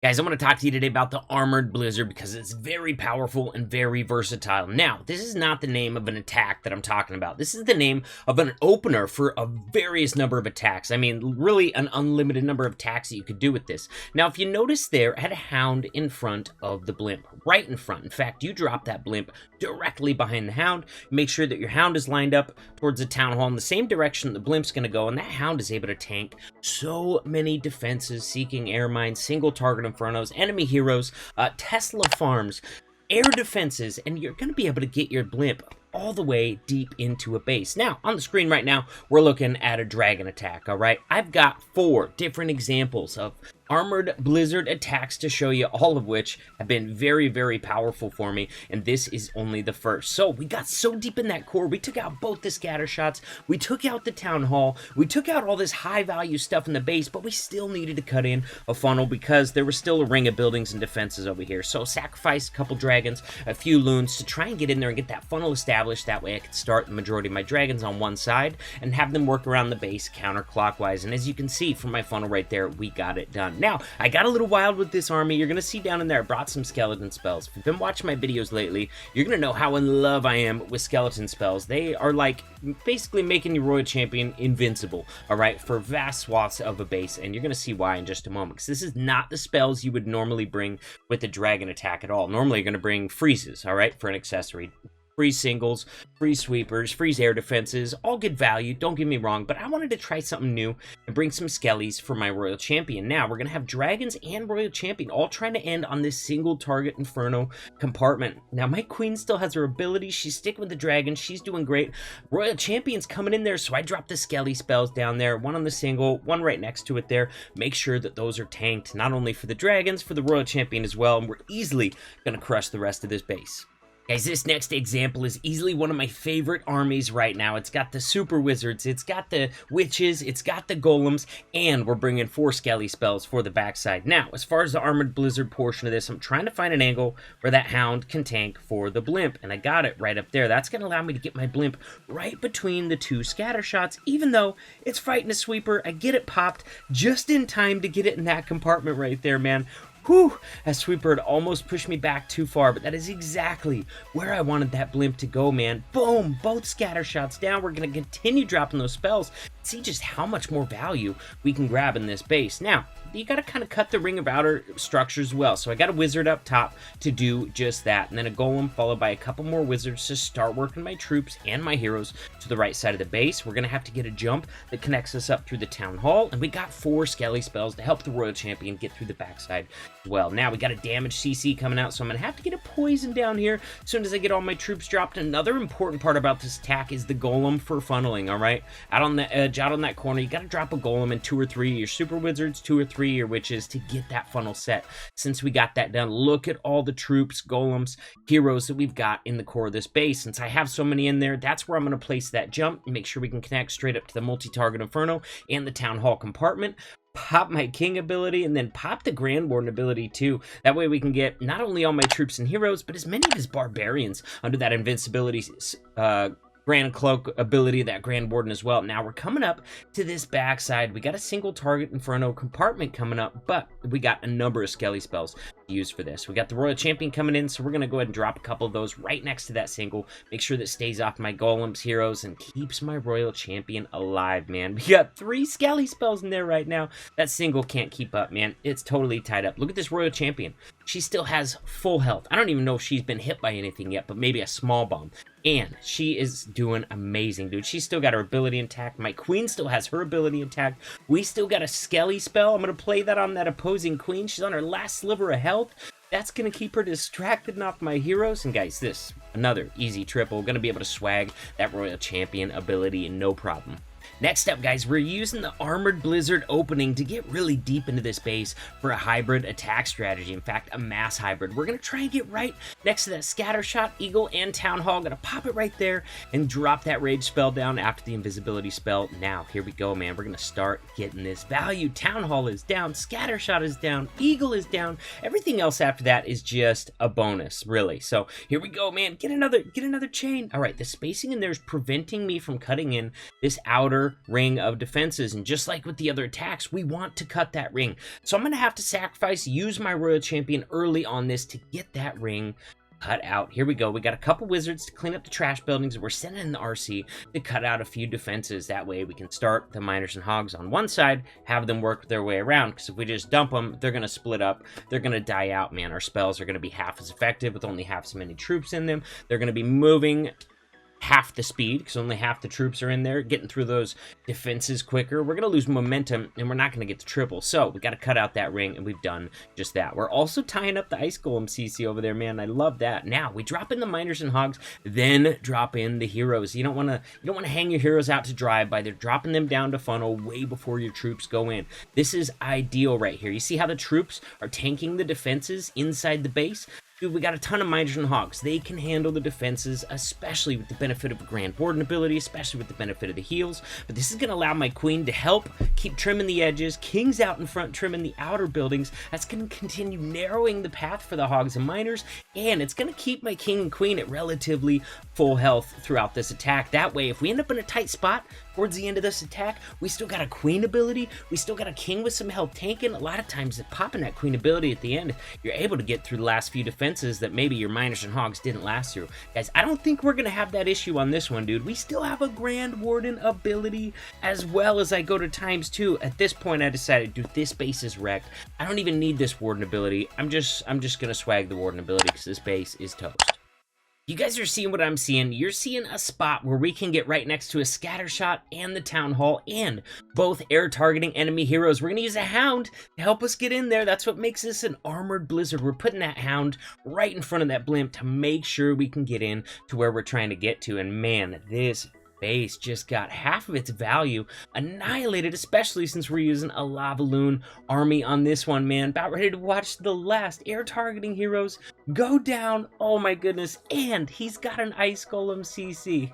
Guys, I want to talk to you today about the Armored Blizzard because it's very powerful and very versatile. Now, this is not the name of an attack that I'm talking about. This is the name of an opener for a various number of attacks. I mean, really an unlimited number of attacks that you could do with this. Now, if you notice there, I had a hound in front of the blimp, right in front. In fact, you drop that blimp directly behind the hound. Make sure that your hound is lined up towards the town hall in the same direction the blimp's going to go, and that hound is able to tank so many defenses, seeking air mines, single target infernos, enemy heroes, Tesla farms, air defenses, and you're going to be able to get your blimp all the way deep into a base. Now, on the screen right now, we're looking at a dragon attack, all right? I've got 4 different examples of Armored Blizzard attacks to show you, all of which have been very, very powerful for me, and this is only the first. So, we got so deep in that core, we took out both the scatter shots, we took out the town hall, we took out all this high-value stuff in the base, but we still needed to cut in a funnel because there was still a ring of buildings and defenses over here. So, sacrificed a couple dragons, a few loons to try and get in there and get that funnel established. That way I could start the majority of my dragons on one side and have them work around the base counterclockwise. And as you can see from my funnel right there, we got it done. Now, I got a little wild with this army. You're going to see down in there, I brought some skeleton spells. If you've been watching my videos lately, you're going to know how in love I am with skeleton spells. They are like basically making your royal champion invincible, all right, for vast swaths of a base. And you're going to see why in just a moment, because this is not the spells you would normally bring with the dragon attack at all. Normally, you're going to bring freezes, all right, for an accessory. Freeze singles, freeze sweepers, freeze air defenses, all good value, don't get me wrong, but I wanted to try something new and bring some skellies for my royal champion. Now, we're going to have dragons and royal champion all trying to end on this single target inferno compartment. Now, my queen still has her ability. She's sticking with the dragon. She's doing great. Royal champion's coming in there, so I dropped the skelly spells down there, one on the single, one right next to it there. Make sure that those are tanked, not only for the dragons, for the royal champion as well, and we're easily going to crush the rest of this base. Guys, this next example is easily one of my favorite armies right now. It's got the super wizards, it's got the witches, it's got the golems, and we're bringing 4 skelly spells for the backside. Now, as far as the Armored Blizzard portion of this, I'm trying to find an angle where that hound can tank for the blimp, and I got it right up there. That's going to allow me to get my blimp right between the 2 scatter shots, even though it's fighting a sweeper. I get it popped just in time to get it in that compartment right there, man. Whew, that sweeper had almost pushed me back too far, but that is exactly where I wanted that blimp to go, man. Boom, both scatter shots down. We're going to continue dropping those spells. See just how much more value we can grab in this base. Now, you got to kind of cut the ring of outer structures as well. So I got a wizard up top to do just that, and then a golem followed by a couple more wizards to start working my troops and my heroes to the right side of the base. We're going to have to get a jump that connects us up through the town hall, and we got 4 skelly spells to help the royal champion get through the backside as well. Now we got a damage CC coming out, so I'm going to have to get a poison down here as soon as I get all my troops dropped. Another important part about this attack is the golem for funneling, all right? Out on the edge, out on that corner, you got to drop a golem and 2 or 3 of your super wizards, 2 or 3 of your witches to get that funnel set. Since we got that done, look at all the troops, golems, heroes that we've got in the core of this base. Since I have so many in there, that's where I'm going to place that jump and make sure we can connect straight up to the multi-target inferno and the town hall compartment. Pop my king ability, and then pop the grand warden ability too. That way we can get not only all my troops and heroes, but as many of his barbarians under that invincibility Grand Cloak ability, that Grand Warden as well. Now we're coming up to this backside. We got a single target Inferno compartment coming up, but we got a number of Skelly spells to use for this. We got the Royal Champion coming in, so we're going to go ahead and drop a couple of those right next to that single. Make sure that stays off my Golems, heroes, and keeps my Royal Champion alive, man. We got 3 Skelly spells in there right now. That single can't keep up, man. It's totally tied up. Look at this Royal Champion. She still has full health. I don't even know if she's been hit by anything yet, but maybe a small bomb. And she is doing amazing, dude. She's still got her ability intact. My queen still has her ability intact. We still got a Skelly spell. I'm going to play that on that opposing queen. She's on her last sliver of health. That's going to keep her distracted and off my heroes. And guys, this, another easy triple. Going to be able to swag that Royal Champion ability and no problem. Next up, guys, we're using the Armored Blizzard opening to get really deep into this base for a hybrid attack strategy. In fact, a mass hybrid. We're going to try and get right next to that Scatter Shot, Eagle, and Town Hall. Going to pop it right there and drop that Rage spell down after the invisibility spell. Now, here we go, man. We're going to start getting this value. Town Hall is down. Scatter Shot is down. Eagle is down. Everything else after that is just a bonus, really. So here we go, man. Get another chain. All right, the spacing in there is preventing me from cutting in this outer outer ring of defenses. And just like with the other attacks, we want to cut that ring. So I'm going to have to sacrifice, use my Royal Champion early on this to get that ring cut out. Here we go. We got a couple wizards to clean up the trash buildings. We're sending in the RC to cut out a few defenses. That way we can start the miners and hogs on one side, have them work their way around. Because if we just dump them, they're going to split up. They're going to die out, man. Our spells are going to be half as effective with only half as many troops in them. They're going to be moving half the speed because only half the troops are in there, getting through those defenses quicker. We're going to lose momentum and we're not going to get to triple. So we got to cut out that ring, and we've done just that. We're also tying up the Ice Golem CC over there, man. I love that. Now we drop in the miners and hogs, then drop in the heroes. You don't want to hang your heroes out to dry by dropping them down to funnel way before your troops go in. This is ideal right here. You see how the troops are tanking the defenses inside the base? Dude, we got a ton of miners and hogs. They can handle the defenses, especially with the benefit of a Grand Warden ability, especially with the benefit of the heals. But this is going to allow my queen to help keep trimming the edges, kings out in front trimming the outer buildings. That's going to continue narrowing the path for the hogs and miners, and it's going to keep my king and queen at relatively full health throughout this attack. That way, if we end up in a tight spot towards the end of this attack, we still got a queen ability, we still got a king with some health tanking. A lot of times, popping that queen ability at the end, you're able to get through the last few defenses that maybe your miners and hogs didn't last through. Guys, I don't think we're going to have that issue on this one, dude. We still have a Grand Warden ability as well as I go to ×2. At this point, I decided, dude, this base is wrecked. I don't even need this Warden ability. I'm just going to swag the Warden ability because this base is toast. You guys are seeing what I'm seeing. You're seeing a spot where we can get right next to a scatter shot and the town hall and both air targeting enemy heroes. We're going to use a hound to help us get in there. That's what makes this an armored blizzard. We're putting that hound right in front of that blimp to make sure we can get in to where we're trying to get to. And man, this base just got half of its value annihilated, especially since we're using a lava loon army on this one, man. About ready to watch the last air targeting heroes go down. Oh my goodness. And he's got an Ice Golem CC.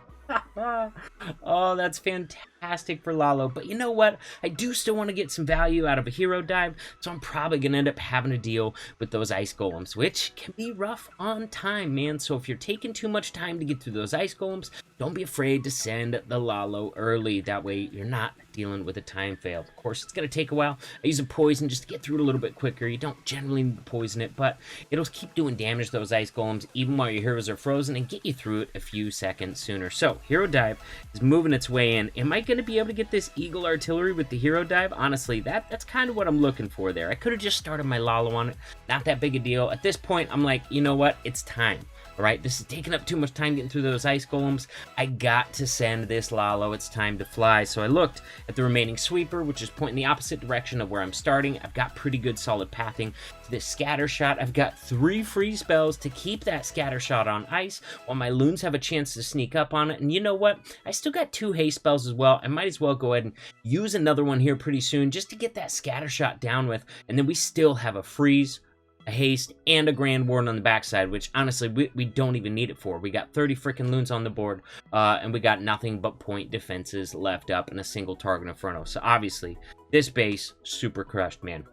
Oh, that's fantastic for Lalo. But you know what? I do still want to get some value out of a hero dive, so I'm probably going to end up having to deal with those Ice Golems, which can be rough on time, man. So if you're taking too much time to get through those Ice Golems, don't be afraid to send the Lalo early. That way you're not dealing with a time fail. Of course, it's going to take a while. I use a poison just to get through it a little bit quicker. You don't generally need to poison it, but it'll keep doing damage to those Ice Golems even while your heroes are frozen and get you through it a few seconds sooner. So hero dive is moving its way in. Am I going to be able to get this Eagle Artillery with the hero dive? Honestly, that's kind of what I'm looking for there. I could have just started my Lalo on it. Not that big a deal. At this point, I'm like, you know what? It's time. All right, this is taking up too much time getting through those Ice Golems. I got to send this Lalo. It's time to fly. So I looked at the remaining sweeper, which is pointing the opposite direction of where I'm starting. I've got pretty good solid pathing to this scatter shot. I've got 3 free spells to keep that scatter shot on ice while my loons have a chance to sneak up on it. And you know what? I still got 2 haste spells as well. I might as well go ahead and use another one here pretty soon just to get that scatter shot down with. And then we still have a freeze, a haste, and a Grand Warden on the backside, which honestly we don't even need it for. We got 30 freaking loons on the board, and we got nothing but point defenses left up and a single target inferno. So obviously this base super crushed, man.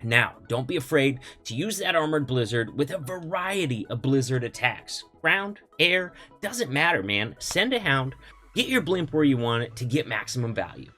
Now, don't be afraid to use that armored blizzard with a variety of blizzard attacks. Ground, air, doesn't matter, man. Send a hound, get your blimp where you want it to get maximum value.